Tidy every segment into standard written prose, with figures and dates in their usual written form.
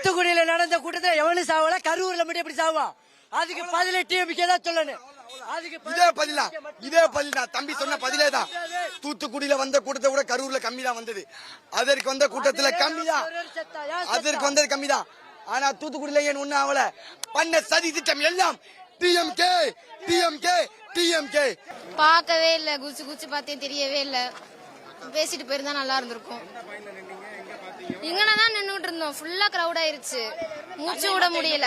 தூத்துக்குடியில நடந்த கூட்டத்தை எவனும் சாவல, கரூர்ல மட்டும் எப்படி சாவா? அதுக்கு பதில டிஎம்கே தான் சொல்லணும். இதே பதில் தான் தம்பி சொன்ன பதிலே தான். தூத்துக்குடியில வந்த கூட்டத்தை விட கரூர்ல கம்மி தான் வந்தது. அதற்கு வந்த கூட்டத்துல கம்மி தான், அதற்கு வந்தது கம்மி தான். ஆனா தூத்துக்குடியில ஏன் ஒண்ணு ஆகல? பண்ண சதி திட்டம் எல்லாம் டிஎம்கே டிஎம்கே டிஎம்கே. பார்க்கவே இல்ல, குச்சி குச்சி பார்த்தேன், தெரியவே இல்ல. பேசிட்டு போயிருந்தா நல்லா இருந்திருக்கும். இங்கனதான் நின்னுட்டு இருந்தோம், ஃபுல்லா கிரவுட் ஆயிருச்சு, மூச்சு விட முடியல.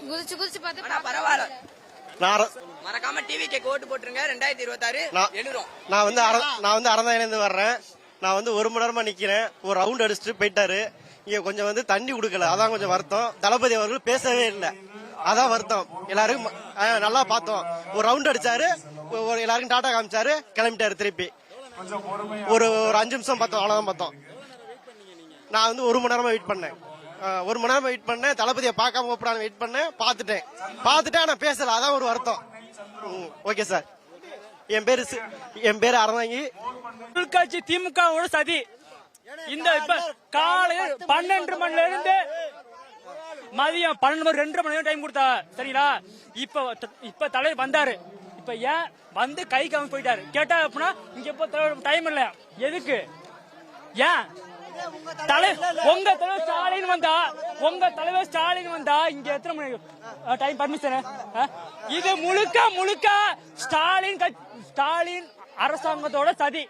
குதிச்சு குதிச்சு பார்த்து பரவாயில்ல. மறக்காம டிவிக்கு ஓட்டு போட்டுருங்க. 2026 நான் வந்து அரந்தாயிலேருந்து வர்றேன். நான் வந்து 1 மணி நேரமா நிக்கிறேன். ஒரு ரவுண்ட் அடிச்சுட்டு போயிட்டாரு. இங்க கொஞ்சம் வந்து தண்ணி கொடுக்கல, அதான் கொஞ்சம் வருத்தம். தளபதி அவர்கள் பேசவே இல்லை, அதான் வருத்தம். எல்லாருக்கும் நல்லா பார்த்தோம். ஒரு ரவுண்ட் அடிச்சாரு, எல்லாருக்கும் டாடா காமிச்சாரு, கிளம்பிட்டாரு திருப்பி. ஒரு 5 நிமிஷம் பார்த்தோம், அவ்வளவுதான் பார்த்தோம். நான் வந்து 1 மணி நேரமா வெயிட் பண்ணேன். 1 மணி நேரமா வெயிட் பண்ணேன். தளபதியை பார்க்காம கூப்பிடான்னு வெயிட் பண்ணேன். பார்த்துட்டேன் ஆனா பேசல, அதான் ஒரு வருத்தம். Okay sir. என் பேரு அறந்தாங்கி. உள்கட்சி திமுகவோட சதி. இந்த இப்ப காலையில் 12 மணில இருந்து மதியம் 12 மணி 2 மணி டைம் கொடுத்தா சரிங்களா? இப்ப தலைவர் வந்தாரு. இப்ப ஏன் வந்து கை காமி போயிட்டாரு கேட்டா அப்படின்னா இங்க இப்ப டைம் இல்ல. எதுக்கு? ஏன் உங்க தலைவர் ஸ்டாலின் வந்தா இங்க எத்தனை மணி டைம் பர்மிஷன்? இது முழுக்க ஸ்டாலின் அரசாங்கத்தோட சதி.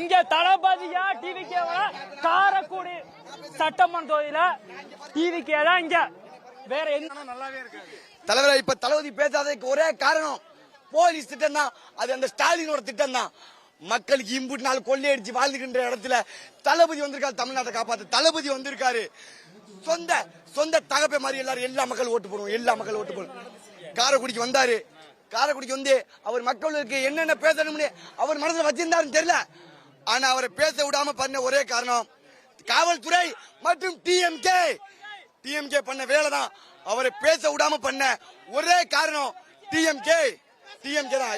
இங்க தளபதியா டிவிகேவா? காரைக்குடி சட்டமன்ற தொகுதியில டிவிகே தான். இங்க வேற என்ன நல்லாவே இருக்கு தலைவரை. இப்ப தளபதி பேசாததுக்கு ஒரே காரணம் போலீஸ் திட்டம் தான். அது அந்த ஸ்டாலினோட திட்டம் தான். மக்களுக்கு இம்புட்டு நாள் கொள்ளையடிச்சு வாழ்ந்துகின்ற இடத்துல தளபதி வந்திருக்காரு. தமிழ்நாட்டை காப்பாத்து தளபதி வந்திருக்காரு. சொந்த தகப்பை மாதிரி எல்லா மக்கள் ஓட்டு போடுவோம், எல்லா மக்கள் ஓட்டு போடுவோம். காரைக்குடிக்கு வந்தாரு. காரைக்குடிக்கு வந்து அவர் மக்களுக்கு என்னென்ன பேசணும்னு அவர் மனசுல வச்சிருந்தாருன்னு தெரியல. ஆனா அவரை பேச விடாம பண்ண ஒரே காரணம் காவல்துறை மற்றும் டிஎம்கே பண்ண வேலை தான். அவரை பேச விடாம பண்ண ஒரே காரணம் டிஎம்கே தான்.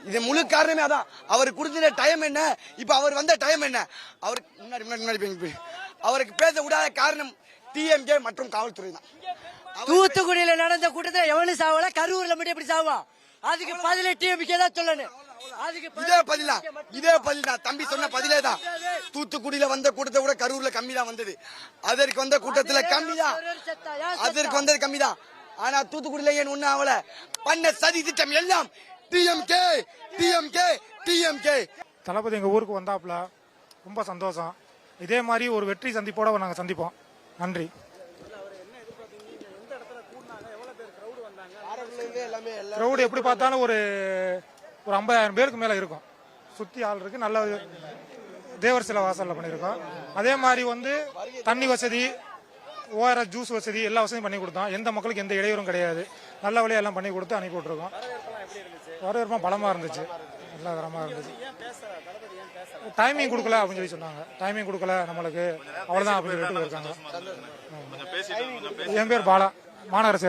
இது முழு காரணமே அதான். அவர் கொடுத்த டைம் என்ன, இப்ப அவர் வந்த டைம் என்ன? அவருக்கு முன்னாடி அவருக்கு பேச விடாத காரணம் டிஎம்கே மற்றும் காவல்துறை தான். தூத்துக்குடியில நடந்த கூட்டத்தை எவனும் சாவல, கரூர்ல மட்டும் எப்படி சாவா? அதுக்கு பதில டிஎம்கே தான் சொல்லணும். இதே பதில் தான் தம்பி சொன்ன பதிலே தான். தூத்துக்குடியில வந்த கூட்டத்தை விட கரூர்ல கம்மி தான் வந்தது. அதற்கு வந்த கூட்டத்துல கம்மி தான், அதற்கு வந்தது கம்மி தான். ஆனா தூத்துக்குடியில ஏன் ஒண்ணு ஆகல? பண்ண சதி திட்டம் எல்லாம் டிஎம்கே டிஎம்கே டிஎம்கே. தளபதி எங்க ஊருக்கு வந்தாப்ல, ரொம்ப சந்தோஷம். இதே மாதிரி ஒரு வெற்றி சந்திப்போட நாங்க சந்திப்போம். நன்றி. கிரௌட் எப்படி பார்த்தாலும் ஒரு 50,000 பேருக்கு மேல இருக்கும். சுத்தி ஆள் இருக்கு. நல்ல தேவர் சில வாசல்ல பண்ணிருக்கோம். அதே மாதிரி வந்து தண்ணி வசதி, ஓஆர்எஸ் ஜூஸ் வசதி, எல்லா வசதியும் பண்ணி கொடுத்தோம். எந்த மக்களுக்கு எந்த இடையூறும் கிடையாது. நல்ல வழியா எல்லாம் பண்ணி கொடுத்து அனுப்பி விட்டுருக்கோம். வரவேற்பா பலமா இருந்துச்சு, எல்லா தரமா இருந்துச்சு. டைமிங் கொடுக்கல அப்படின்னு சொன்னாங்க. டைமிங் கொடுக்கல நம்மளுக்கு, அவ்வளவுதான் அப்படின்னு சொல்லிட்டு இருக்காங்க. என் பேர் பாலா, மாநகர